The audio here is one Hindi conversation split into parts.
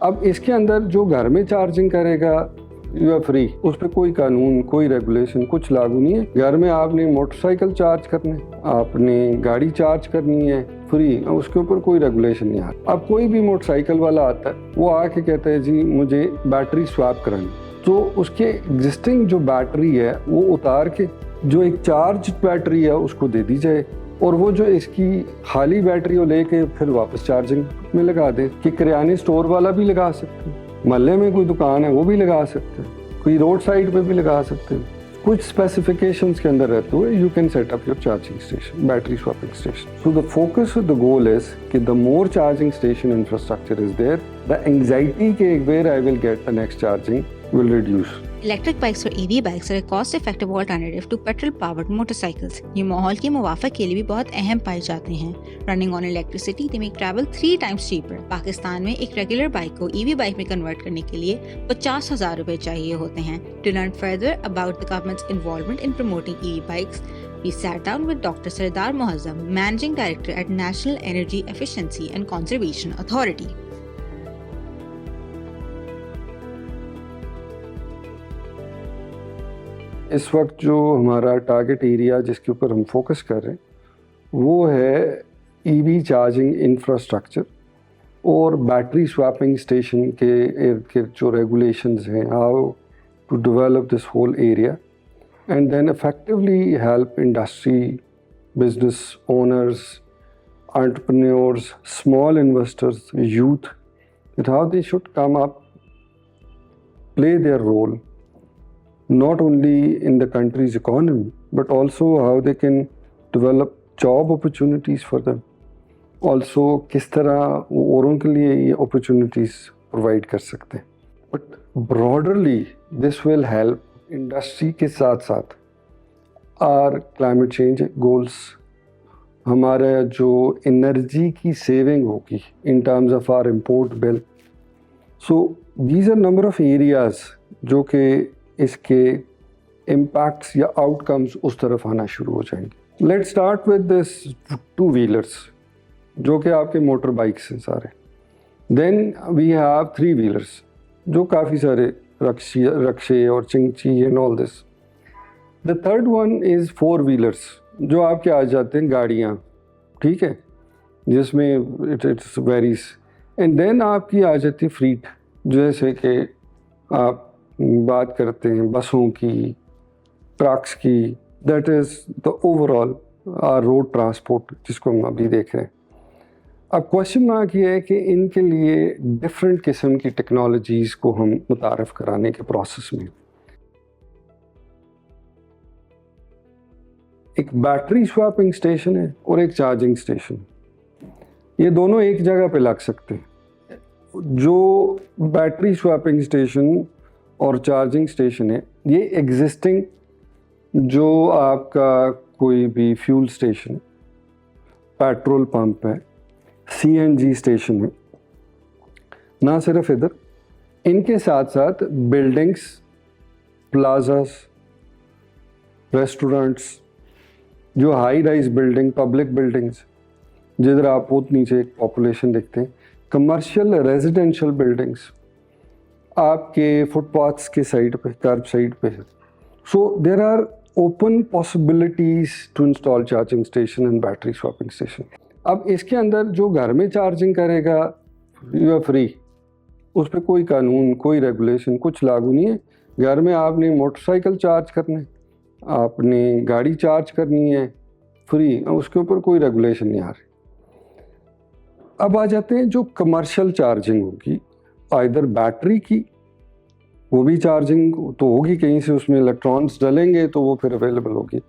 अब इसके अंदर जो घर में चार्जिंग करेगा यू आर फ्री, उस पर कोई कानून, कोई रेगुलेशन कुछ लागू नहीं है। घर में आपने मोटरसाइकिल चार्ज करना है, आपने गाड़ी चार्ज करनी है, फ्री, उसके ऊपर कोई रेगुलेशन नहीं आता। अब कोई भी मोटरसाइकिल वाला आता है, वो आके कहता है जी मुझे बैटरी स्वैप करानी, तो उसके एग्जिस्टिंग जो बैटरी है वो उतार के जो एक चार्ज बैटरी है उसको दे दी जाए, और वो जो इसकी खाली बैटरी को लेके फिर वापस चार्जिंग में लगा दे। कि किराने स्टोर वाला भी लगा सकते हैं, मोहल्ले में कोई दुकान है वो भी लगा सकते हैं, कोई रोड साइड पे भी लगा सकते हैं। कुछ स्पेसिफिकेशंस के अंदर रहते हुए you can set up your charging station, battery swapping station. So the focus, the goal is कि the more charging station infrastructure is there, the anxiety के where I will get the next charging will reduce. Electric bikes और EV bikes are a cost-effective alternative to petrol-powered motorcycles. ये माहौल के मुवाफक के लिए भी बहुत अहम पाए जाते हैं। Running on electricity, they make travel 3 times cheaper. Pakistan में एक रेगुलर बाइक को EV बाइक में कन्वर्ट करने के लिए 50,000 रुपए चाहिए होते हैं। To learn further about the government's involvement in promoting EV bikes, we sat down with Dr. Sardar Muazzam, Managing Director at National Energy Efficiency and Conservation Authority. इस वक्त जो हमारा टारगेट एरिया जिसके ऊपर हम फोकस कर रहे हैं वो है ईवी चार्जिंग इंफ्रास्ट्रक्चर और बैटरी स्वैपिंग स्टेशन के इर्द गिर्द जो रेगुलेशंस हैं, how to develop this whole area and then effectively help industry, business owners, entrepreneurs, small investors, youth, that how they should come up, play their role not only in the country's economy but also how they can develop job opportunities for them. Also किस तरह वो औरों के लिए ये opportunities provide कर सकते हैं. But broaderly this will help industry के साथ साथ our climate change goals, हमारा जो energy की saving होगी in terms of our import bill. So these are number of areas जो कि इसके इम्पैक्ट्स या आउटकम्स उस तरफ आना शुरू हो जाएंगे। Let's start with this 2 wheelers जो कि आपके मोटर बाइक्स हैं सारे। देन वी हैव 3 व्हीलर्स जो काफ़ी सारे रक्शे और चिंची and all this. The third one is 4 wheelers जो आपके आ जाते हैं गाड़ियाँ, ठीक है, जिसमें इट्स वेरीज। एंड देन आपकी आ जाती है फ्लीट, जैसे कि आप बात करते हैं बसों की, ट्रक्स की, that is the overall road transport जिसको हम अभी देख रहे हैं। अब क्वेश्चन मार्क ये है कि इनके लिए डिफरेंट किस्म की टेक्नोलॉजीज़ को हम मुतारफ़ कराने के प्रोसेस में एक बैटरी स्वैपिंग स्टेशन है और एक चार्जिंग स्टेशन, ये दोनों एक जगह पे लग सकते हैं। जो बैटरी स्वैपिंग स्टेशन और चार्जिंग स्टेशन है ये एग्जिस्टिंग जो आपका कोई भी फ्यूल स्टेशन, पेट्रोल पंप है, सीएनजी स्टेशन है, ना सिर्फ इधर, इनके साथ साथ बिल्डिंग्स, प्लाजास, रेस्टोरेंट्स, जो high rise building, public buildings जिधर आप बहुत नीचे एक पॉपुलेशन देखते हैं, कमर्शियल रेजिडेंशियल बिल्डिंग्स आपके फुटपाथ्स के साइड पे, कर्ब साइड पे है। So there are open possibilities to install charging station and battery swapping station. अब इसके अंदर जो घर में चार्जिंग करेगा यू आर फ्री, उस पर कोई कानून, कोई रेगुलेशन कुछ लागू नहीं है। घर में आपने मोटरसाइकिल चार्ज करना है, आपने गाड़ी चार्ज करनी है, फ्री, उसके ऊपर कोई रेगुलेशन नहीं आ रही। अब आ जाते हैं जो कमर्शियल चार्जिंग होगी, आइदर बैटरी की, वो भी चार्जिंग तो होगी कहीं से, उसमें इलेक्ट्रॉन्स डलेंगे तो वो फिर अवेलेबल होगी,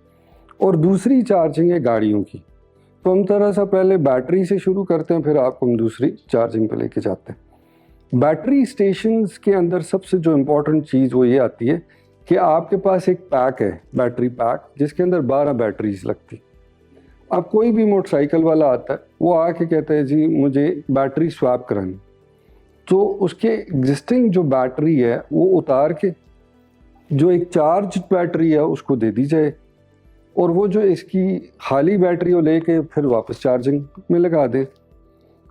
और दूसरी चार्जिंग है गाड़ियों की। तो हम तरह सा पहले बैटरी से शुरू करते हैं, फिर आपको हम दूसरी चार्जिंग पे लेके जाते हैं। बैटरी स्टेशंस के अंदर सबसे जो इम्पोर्टेंट चीज़ वो ये आती है कि आपके पास एक पैक है, बैटरी पैक, जिसके अंदर 12 बैटरीज लगती। अब कोई भी मोटरसाइकिल वाला आता है, वो आके कहता है जी मुझे बैटरी स्वैप करानी, तो उसके एग्जिस्टिंग जो बैटरी है वो उतार के जो एक चार्ज बैटरी है उसको दे दी जाए, और वो जो इसकी खाली बैटरी को लेके फिर वापस चार्जिंग में लगा दे,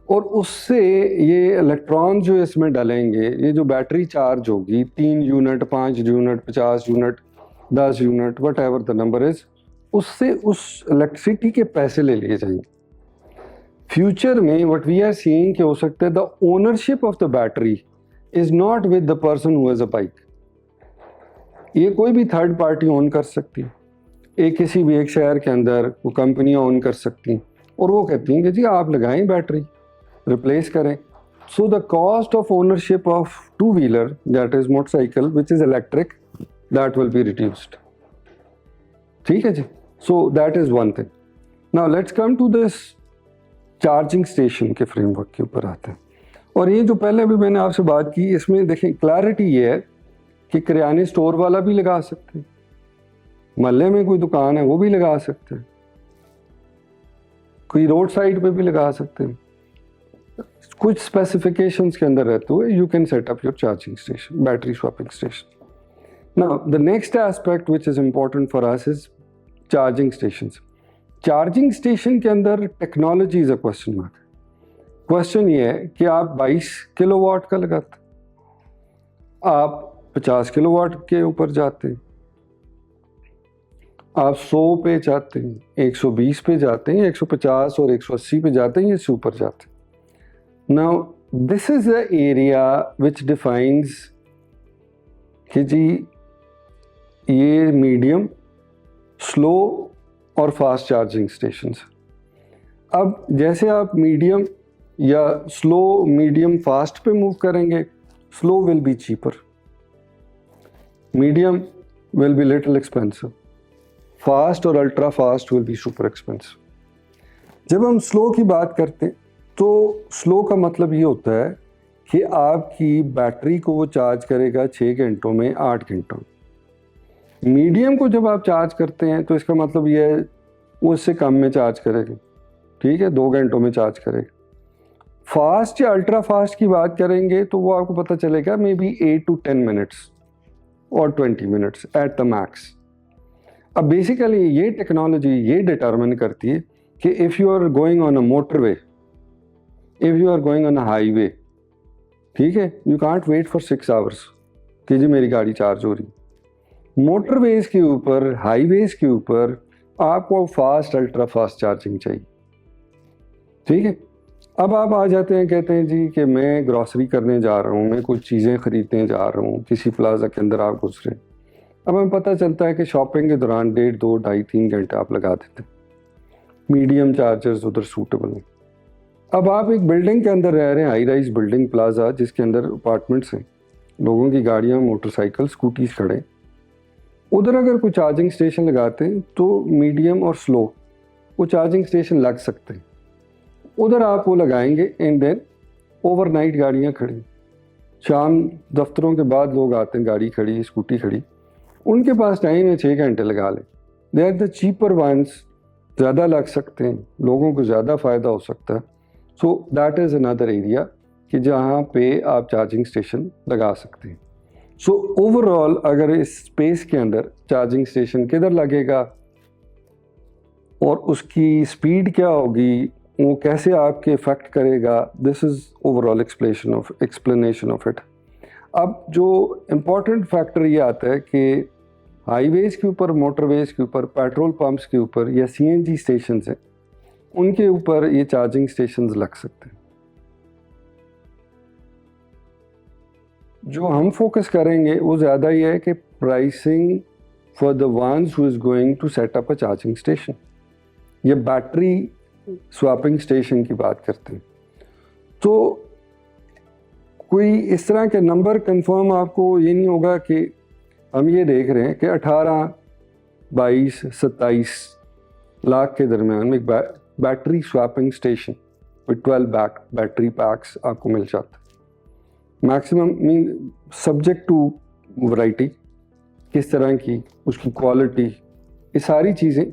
और उससे ये इलेक्ट्रॉन जो इसमें डलेंगे, ये जो बैटरी चार्ज होगी 3 unit, 5 unit, 50 unit, 10 unit, what ever the number is, उससे उस इलेक्ट्रिसिटी के पैसे ले लिए जाएंगे। फ्यूचर में व्हाट वी आर सीइंग कि हो सकता है the ownership of the battery is not with the person who has a bike, ये कोई भी थर्ड पार्टी ओन कर सकती है। किसी भी एक शहर के अंदर वो कंपनियां ओन कर सकती हैं और वो कहती हैं कि जी आप लगाएं बैटरी, रिप्लेस करें। So the cost of ownership of two wheeler, that is motorcycle which is electric, that will be reduced. ठीक है जी। So that is one thing. Now let's come to this charging station के फ्रेमवर्क के ऊपर आते हैं। और ये जो पहले भी मैंने आपसे बात की, इसमें देखें क्लैरिटी ये है कि किराने स्टोर वाला भी लगा सकते हैं, मोहल्ले में कोई दुकान है वो भी लगा सकते हैं, कोई रोड साइड पे भी लगा सकते हैं। कुछ स्पेसिफिकेशंस के अंदर रहते हुए you can set up your charging station, battery swapping station. Now the next aspect which is important for us is charging stations. Charging station के अंदर technology is a question mark. Question ये है कि आप 22 किलोवाट का लगाते, आप 50 किलोवाट के ऊपर जाते हैं, आप 100 पे जाते हैं, 120 पे जाते हैं, 150 और 180 पे जाते हैं, इससे ऊपर जाते हैं। Now this is the area which defines कि जी ये मीडियम, स्लो और फास्ट चार्जिंग स्टेशंस। अब जैसे आप मीडियम या स्लो, मीडियम, फास्ट पे मूव करेंगे, slow will be cheaper, medium will be little expensive, fast और ultra fast will be super expensive. जब हम स्लो की बात करते हैं तो स्लो का मतलब ये होता है कि आपकी बैटरी को वो चार्ज करेगा 6 घंटों में, 8 घंटों में। मीडियम को जब आप चार्ज करते हैं तो इसका मतलब ये है वो इससे कम में चार्ज करेगा, ठीक है, 2 घंटों में चार्ज करेगा। फास्ट या अल्ट्रा फास्ट की बात करेंगे तो वो आपको पता चलेगा मे बी 8 to 10 मिनट्स और 20 मिनट्स एट द मैक्स। अब बेसिकली ये टेक्नोलॉजी ये डिटरमिन करती है कि if you are going on a motorway, if you are going on a highway, ठीक है, you can't wait for 6 hours कि जी मेरी गाड़ी चार्ज हो रही। मोटरवेज के ऊपर, हाईवेज के ऊपर आपको फास्ट, अल्ट्रा फास्ट चार्जिंग चाहिए, ठीक है। अब आप आ जाते हैं, कहते हैं जी कि मैं ग्रॉसरी करने जा रहा हूँ, मैं कुछ चीज़ें ख़रीदने जा रहा हूँ, किसी प्लाजा के अंदर आप घुस रहे हैं। अब हमें पता चलता है कि शॉपिंग के दौरान 1.5, 2, 2.5, 3 घंटे आप लगा देते हैं, मीडियम चार्जर्स उधर सूटेबल हैं। अब आप एक बिल्डिंग के अंदर रह रहे हैं, हाई राइज बिल्डिंग, प्लाजा, जिसके अंदर अपार्टमेंट्स हैं, लोगों की गाड़ियाँ, मोटरसाइकिल, स्कूटीज खड़े, उधर अगर कोई चार्जिंग स्टेशन लगाते हैं तो मीडियम और स्लो वो चार्जिंग स्टेशन लग सकते हैं। उधर आप वो लगाएंगे एंड देन ओवरनाइट गाड़ियाँ खड़ी, शाम दफ्तरों के बाद लोग आते हैं, गाड़ी खड़ी, स्कूटी खड़ी, उनके पास टाइम है 6 घंटे लगा लें। They are the cheaper ones, ज़्यादा लग सकते हैं, लोगों को ज़्यादा फ़ायदा हो सकता है। So that is another area कि जहाँ पे आप चार्जिंग स्टेशन लगा सकते हैं। सो ओवरऑल अगर इस स्पेस के अंदर चार्जिंग स्टेशन किधर लगेगा और उसकी स्पीड क्या होगी, वो कैसे आपके इफेक्ट करेगा, this is overall explanation of it. अब जो इम्पोर्टेंट फैक्टर ये आता है कि हाईवेज के ऊपर, मोटरवेज के ऊपर, पेट्रोल पंप्स के ऊपर या सीएनजी स्टेशंस हैं, उनके ऊपर ये चार्जिंग स्टेशंस लग सकते हैं। जो हम फोकस करेंगे वो ज़्यादा ये है कि pricing for the ones who is going to set up a charging station. ये बैटरी स्वैपिंग स्टेशन की बात करते हैं तो कोई इस तरह के नंबर कंफर्म आपको ये नहीं होगा कि हम ये देख रहे हैं कि 18, 22, 27 लाख के दरमियान में एक battery swapping station with 12 battery packs आपको मिल जाता है। Maximum mean subject to variety, किस तरह की उसकी क्वालिटी, ये सारी चीज़ें।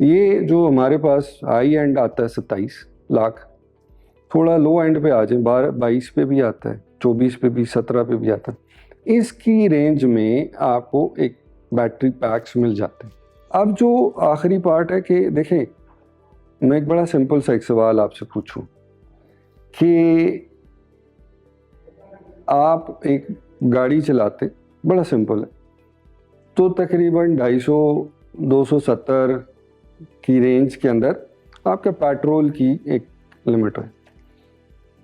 ये जो हमारे पास हाई एंड आता है 27 लाख, थोड़ा लो एंड पे आ जाए 22 पे भी आता है, 24 पे भी, 17 पे भी आता है। इसकी रेंज में आपको एक बैटरी पैक्स मिल जाते हैं। अब जो आखिरी पार्ट है कि देखें, मैं एक बड़ा सिंपल सा एक सवाल आपसे पूछूं कि आप एक गाड़ी चलाते, बड़ा सिंपल है, तो तकरीबन 250-270 की रेंज के अंदर आपका पेट्रोल की एक लिमिट है।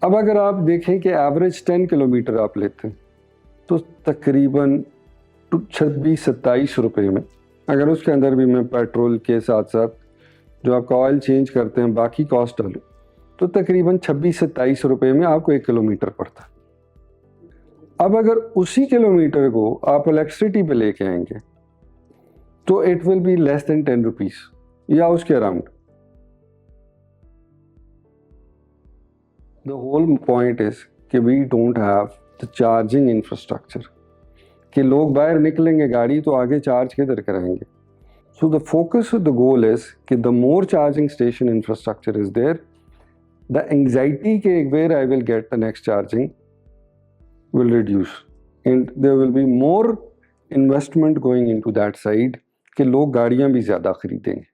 अब अगर आप देखें कि एवरेज 10 किलोमीटर आप लेते हैं तो तकरीबन 26-27 रुपये में, अगर उसके अंदर भी मैं पेट्रोल के साथ साथ जो आपका ऑयल चेंज करते हैं बाकी कॉस्ट डालूँ तो तकरीबन 26-27 रुपये में आपको 1 किलोमीटर पड़ता है। अब अगर उसी किलोमीटर को आप इलेक्ट्रिसिटी पे लेके आएंगे तो it will be less than 10 rupees या उसके around. The whole point is कि we don't have the charging infrastructure, कि लोग बाहर निकलेंगे गाड़ी तो आगे चार्ज किधर कराएंगे। So the focus of the goal is कि the more charging station infrastructure is there, the anxiety के where I will get the next charging will reduce and there will be more investment going into that side कि लोग गाड़ियां भी ज़्यादा खरीदेंगे।